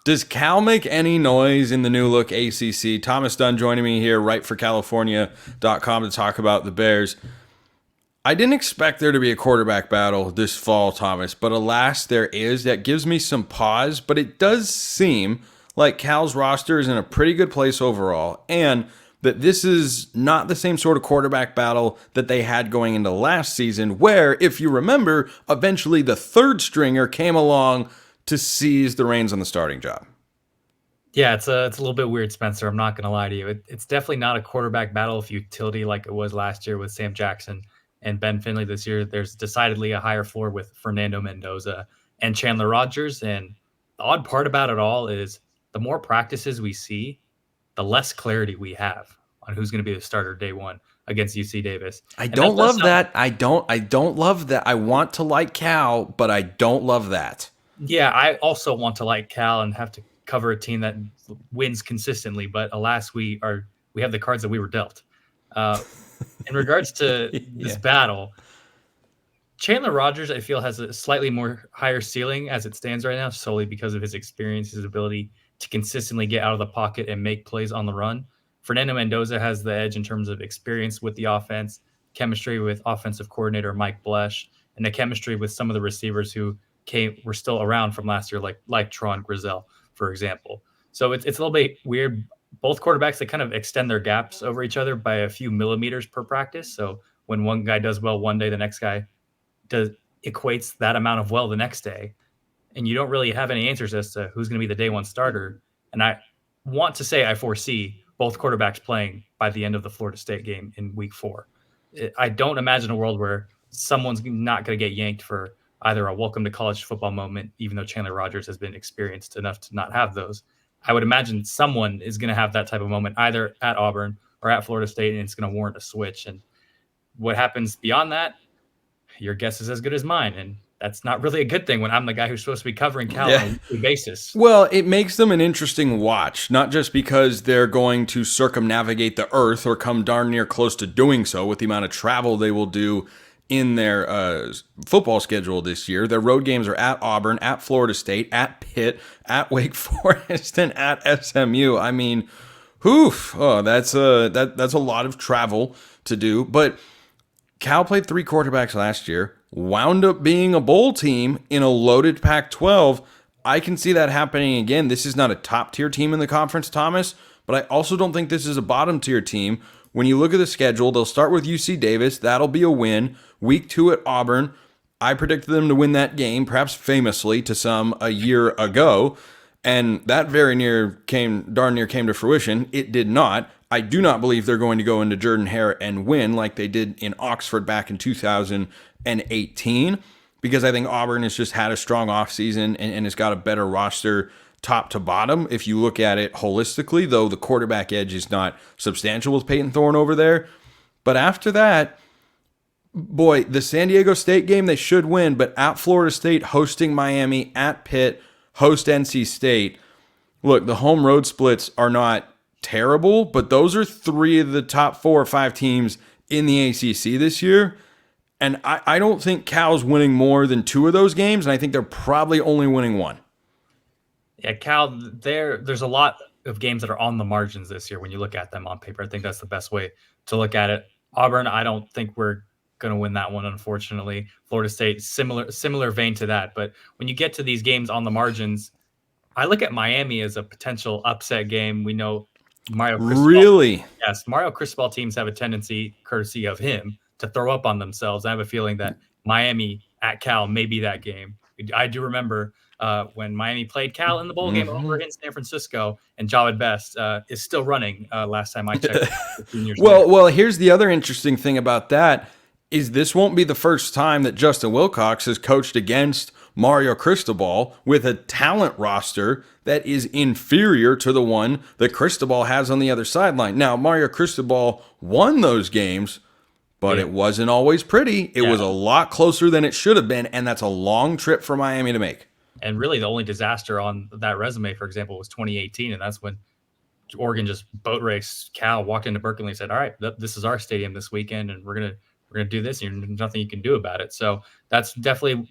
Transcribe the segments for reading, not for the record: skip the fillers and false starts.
Does Cal make any noise in the new look ACC? Thomas Dunn joining me here, rightforcalifornia.com, to talk about the Bears. I didn't expect there to be a quarterback battle this fall, Thomas, but alas, there is. That gives me some pause, but it does seem like Cal's roster is in a pretty good place overall, and that this is not the same sort of quarterback battle that they had going into last season, where, if you remember, eventually the third stringer came along to seize the reins on the starting job. Yeah, it's a little bit weird, Spencer. I'm not going to lie to you. It's definitely not a quarterback battle of utility like it was last year with Sam Jackson and Ben Finley. This year, there's decidedly a higher floor with Fernando Mendoza and Chandler Rogers. And the odd part about it all is the more practices we see, the less clarity we have on who's going to be the starter day one against UC Davis. I don't love that. I don't love that. I want to like Cal, but I don't love that. Yeah, I also want to like Cal and have to cover a team that wins consistently, but alas, we have the cards that we were dealt. In regards to this battle, Chandler Rogers, I feel, has a slightly more higher ceiling as it stands right now, solely because of his experience, his ability to consistently get out of the pocket and make plays on the run. Fernando Mendoza has the edge in terms of experience with the offense, chemistry with offensive coordinator Mike Blesh, and the chemistry with some of the receivers who were still around from last year, like Tron Grizel, for example. So it's a little bit weird. Both quarterbacks, they kind of extend their gaps over each other by a few millimeters per practice. So when one guy does well one day, the next guy equates that amount of well the next day. And you don't really have any answers as to who's going to be the day one starter. And I want to say I foresee both quarterbacks playing by the end of the Florida State game in week 4. I don't imagine a world where someone's not going to get yanked for either a welcome to college football moment, even though Chandler Rogers has been experienced enough to not have those. I would imagine someone is going to have that type of moment either at Auburn or at Florida State, and it's going to warrant a switch. And what happens beyond that, your guess is as good as mine. And that's not really a good thing when I'm the guy who's supposed to be covering Cal on a weekly basis. Well, it makes them an interesting watch, not just because they're going to circumnavigate the earth or come darn near close to doing so with the amount of travel they will do in their football schedule this year. Their road games are at Auburn, at Florida State, at Pitt, at Wake Forest, and at SMU. I mean, that's a lot of travel to do. But Cal played 3 quarterbacks last year, wound up being a bowl team in a loaded Pac-12. I can see that happening again. This is not a top-tier team in the conference, Thomas, but I also don't think this is a bottom-tier team. When you look at the schedule, they'll start with UC Davis. That'll be a win. Week 2 at Auburn. I predicted them to win that game, perhaps famously to some a year ago, and that darn near came to fruition. It did not. I do not believe they're going to go into Jordan-Hare and win like they did in Oxford back in 2018, because I think Auburn has just had a strong offseason and has got a better roster top to bottom, if you look at it holistically, though the quarterback edge is not substantial with Peyton Thorne over there. But after that, boy, the San Diego State game, they should win, but at Florida State, hosting Miami, at Pitt, host NC State. Look, the home road splits are not terrible, but those are 3 of the top 4 or 5 teams in the ACC this year. And I don't think Cal's winning more than 2 of those games, and I think they're probably only winning 1. Yeah, Cal, there's a lot of games that are on the margins this year when you look at them on paper. I think that's the best way to look at it. Auburn, I don't think we're going to win that one, unfortunately. Florida State, similar vein to that. But when you get to these games on the margins, I look at Miami as a potential upset game. We know Mario Cristobal. Really? Yes, Mario Cristobal teams have a tendency, courtesy of him, to throw up on themselves. I have a feeling that Miami at Cal may be that game. I do remember when Miami played Cal in the bowl game over in San Francisco, and Javad Best is still running last time I checked. Well, here's the other interesting thing about that is this won't be the first time that Justin Wilcox has coached against Mario Cristobal with a talent roster that is inferior to the one that Cristobal has on the other sideline. Now, Mario Cristobal won those games, but it wasn't always pretty. It was a lot closer than it should have been, and that's a long trip for Miami to make. And really the only disaster on that resume, for example, was 2018, and that's when Oregon just boat raced Cal, walked into Berkeley and said, all right, this is our stadium this weekend, and we're gonna do this, and there's nothing you can do about it. So that's definitely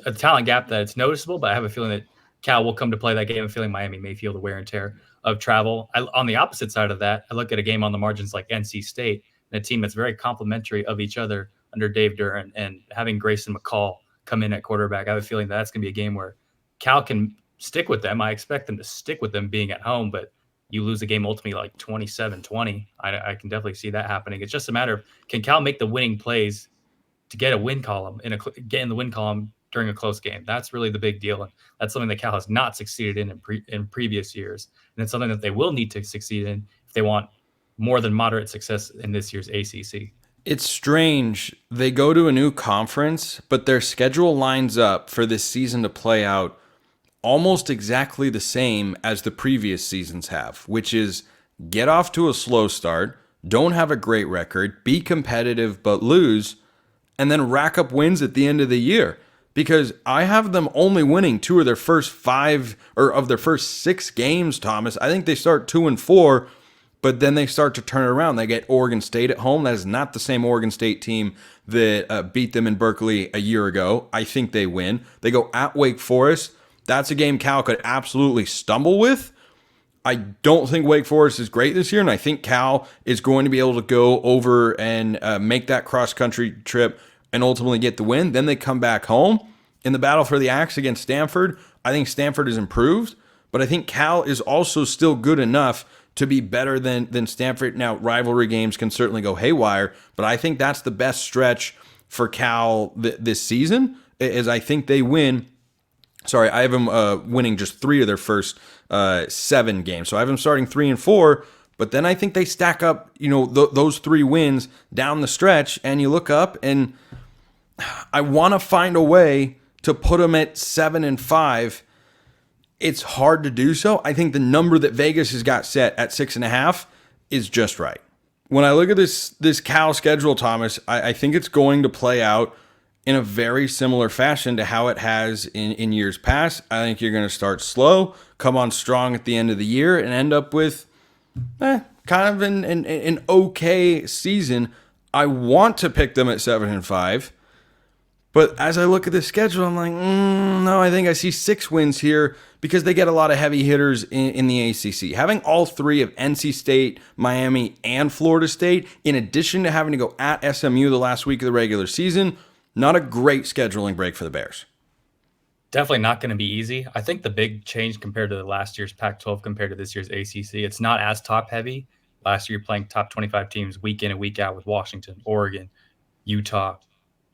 a talent gap that it's noticeable, but I have a feeling that Cal will come to play that game. I'm feeling Miami may feel the wear and tear of travel. On the opposite side of that, I look at a game on the margins like NC State, and a team that's very complementary of each other under Dave Durham, and having Grayson McCall come in at quarterback. I have a feeling that's going to be a game where Cal can stick with them. I expect them to stick with them being at home, but you lose the game ultimately like 27-20. I can definitely see that happening. It's just a matter of, can Cal make the winning plays to get a win column get in the win column during a close game? That's really the big deal, and that's something that Cal has not succeeded in previous years, and it's something that they will need to succeed in if they want more than moderate success in this year's ACC. It's strange. They go to a new conference, but their schedule lines up for this season to play out almost exactly the same as the previous seasons have, which is get off to a slow start, don't have a great record, be competitive but lose, and then rack up wins at the end of the year. Because I have them only winning 2 of their first 5 or of their first 6 games, Thomas. I think they start 2-4, but then they start to turn it around. They get Oregon State at home. That is not the same Oregon State team that beat them in Berkeley a year ago. I think they win. They go at Wake Forest. That's a game Cal could absolutely stumble with. I don't think Wake Forest is great this year, and I think Cal is going to be able to go over and make that cross-country trip and ultimately get the win. Then they come back home in the battle for the axe against Stanford. I think Stanford is improved, but I think Cal is also still good enough to be better than Stanford. Now, rivalry games can certainly go haywire, but I think that's the best stretch for Cal this season, is I think they win. Sorry, I have them winning just 3 of their first 7 games. So I have them starting 3-4, but then I think they stack up, those 3 wins down the stretch, and you look up, and I want to find a way to put them at 7-5. It's hard to do so. I think the number that Vegas has got set at 6.5 is just right. When I look at this Cal schedule, Thomas, I think it's going to play out in a very similar fashion to how it has in years past. I think you're going to start slow, come on strong at the end of the year, and end up with kind of an okay season. I want to pick them at 7-5, but as I look at the schedule, I'm like, no, I think I see 6 wins here because they get a lot of heavy hitters in the ACC. Having all 3 of NC State, Miami, and Florida State, in addition to having to go at SMU the last week of the regular season, not a great scheduling break for the Bears. Definitely not going to be easy. I think the big change compared to the last year's Pac-12 compared to this year's ACC, it's not as top-heavy. Last year, you're playing top 25 teams week in and week out with Washington, Oregon, Utah,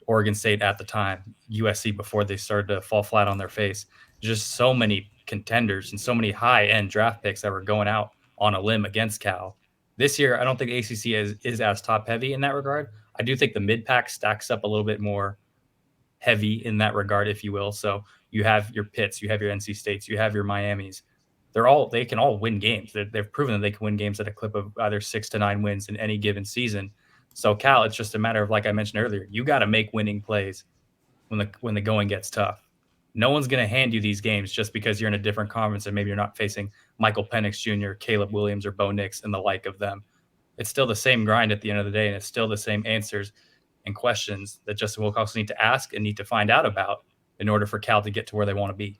Oregon State at the time, USC before they started to fall flat on their face. Just so many contenders and so many high-end draft picks that were going out on a limb against Cal. This year, I don't think ACC is as top-heavy in that regard. I do think the mid-pack stacks up a little bit more heavy in that regard, if you will. So you have your Pitts, you have your NC States, you have your Miamis. They can all win games. They've proven that they can win games at a clip of either 6 to 9 wins in any given season. So Cal, it's just a matter of, like I mentioned earlier, you got to make winning plays when the going gets tough. No one's going to hand you these games just because you're in a different conference and maybe you're not facing Michael Penix Jr., Caleb Williams, or Bo Nix and the like of them. It's still the same grind at the end of the day, and it's still the same answers and questions that Justin Wilcox need to ask and need to find out about in order for Cal to get to where they want to be.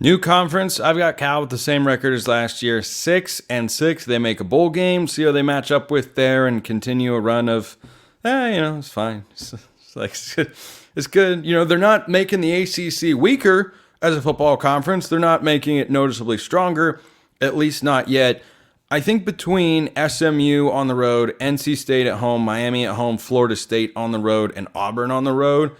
New conference, I've got Cal with the same record as last year, 6-6. They make a bowl game, see how they match up with there, and continue a run of, it's fine. It's good. They're not making the ACC weaker as a football conference. They're not making it noticeably stronger, at least not yet. I think between SMU on the road, NC State at home, Miami at home, Florida State on the road, and Auburn on the road,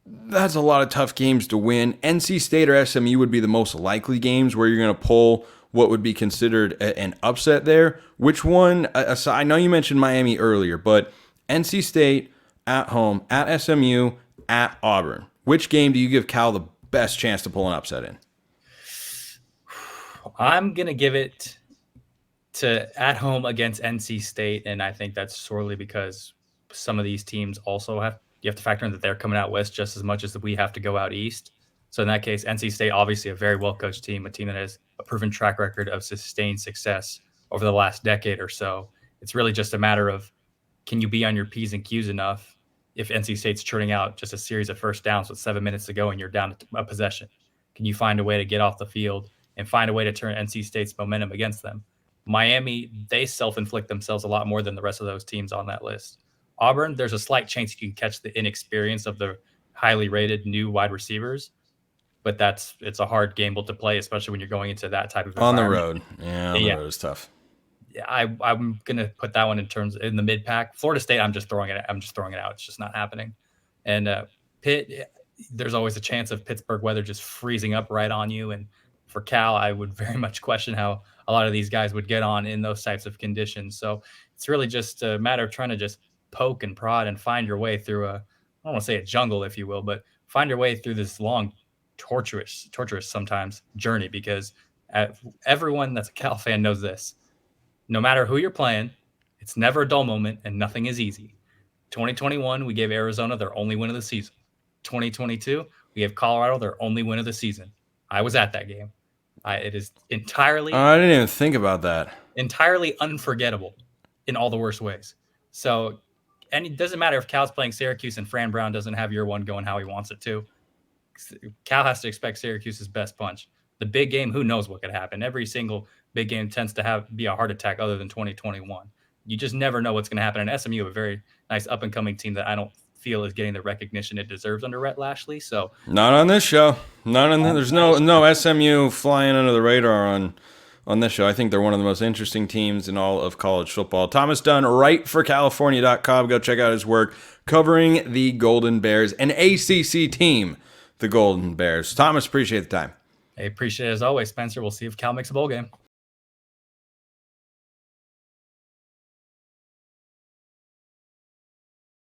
that's a lot of tough games to win. NC State or SMU would be the most likely games where you're going to pull what would be considered an upset there. Which one? I know you mentioned Miami earlier, but NC State at home, at SMU, at Auburn. Which game do you give Cal the best chance to pull an upset in? I'm going to give it to at home against NC State, and I think that's sorely because some of these teams also you have to factor in that they're coming out west just as much as we have to go out east. So in that case, NC State, obviously a very well-coached team, a team that has a proven track record of sustained success over the last decade or so. It's really just a matter of, can you be on your P's and Q's enough if NC State's churning out just a series of first downs with 7 minutes to go and you're down a possession? can you find a way to get off the field and find a way to turn NC State's momentum against them? Miami, they self-inflict themselves a lot more than the rest of those teams on that list. Auburn, there's a slight chance you can catch the inexperience of the highly rated new wide receivers, but it's a hard gamble to play, especially when you're going into that type of environment. On the road. Yeah, on the road is tough. I'm gonna put that one in the mid pack. Florida State, I'm just throwing it out. It's just not happening. And Pitt, there's always a chance of Pittsburgh weather just freezing up right on you. And for Cal, I would very much question how a lot of these guys would get on in those types of conditions. So it's really just a matter of trying to just poke and prod and find your way through I don't want to say a jungle, if you will, but find your way through this long, torturous sometimes journey, because everyone that's a Cal fan knows this. No matter who you're playing, it's never a dull moment and nothing is easy. 2021, we gave Arizona their only win of the season. 2022, we gave Colorado their only win of the season. I was at that game. It is entirely... I didn't even think about that. Entirely unforgettable in all the worst ways. So, and it doesn't matter if Cal's playing Syracuse and Fran Brown doesn't have year one going how he wants it to. Cal has to expect Syracuse's best punch. The big game, who knows what could happen. Every single big game tends to be a heart attack other than 2021. You just never know what's going to happen. And SMU, a very nice up-and-coming team that I don't feel is getting the recognition it deserves under Rhett Lashley. So not on this show. There's no SMU flying under the radar on this show. I think they're one of the most interesting teams in all of college football. Thomas Dunn, writeforcalifornia.com. Go check out his work covering the Golden Bears, an ACC team, the Golden Bears. Thomas, appreciate the time. I appreciate it as always, Spencer. We'll see if Cal makes a bowl game.